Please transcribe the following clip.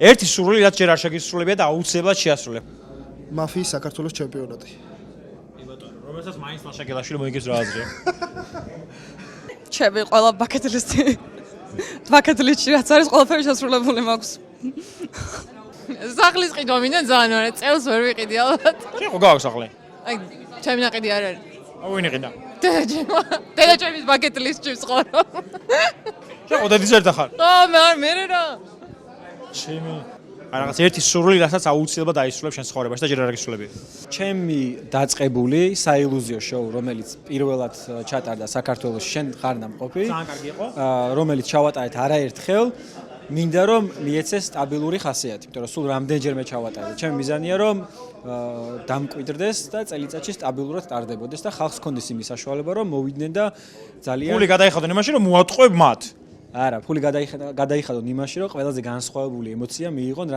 ერთი სურვილი, რაც ჯერ არ შეგისრულებია და აუცილებლად შეასრულებ. მაფიის საქართველოს ჩემპიონატი. რომელსაც მაინც ლაშაკელაშვილი მოიგებს რა აზრია? ჩემი ყველა ბაკეტლისტი. ბაკეტლისტში რაც არის, ყველაფერი შესრულებული მაქვს. სახლის ყიდვა მინდა ძალიან არა, წელს ვერ ვიყიდი ალბათ. შენ ხო გააქვს სახლი? აი, ჩემი ნაყიდი არ არის. ვინ იყიდა? დედაჩემის ბაკეტლისტში ვცხოვრობ. შენ ხო დედიზერდა ხარ? ხო, მე რა. ჩემი აი რაღაც ერთი სურვილი, რასაც აუცილებლად აისრულებ შენ ცხოვრებაში და ჯერ არ აგისრულებია. ჩემი დაწყებული საილუზიო შოუ, რომელიც პირველად ჩატარდა საქართველოში, შენ ხარ ნამყოფი. ძალიან კარგი იყო. რომელიც ჩავატარეთ არაერთხელ, მინდა რომ მიეცეს სტაბილური ხასიათი, იმიტომ რომ სულ რამდენჯერმე ჩავატარეთ. ჩემი მიზანია რომ დამკვიდრდეს და წელიწადში სტაბილურად ტარდებოდეს და ხალხს ჰქონდეს იმის საშუალება რომ მოვიდნენ და ძალიან ფული გადაიხადონ იმაში რომ მოატყუებ მათ. არა, ფული გადაიხადონ იმაში რომ ყველაზე განსხვავებული ემოცია მიიღონ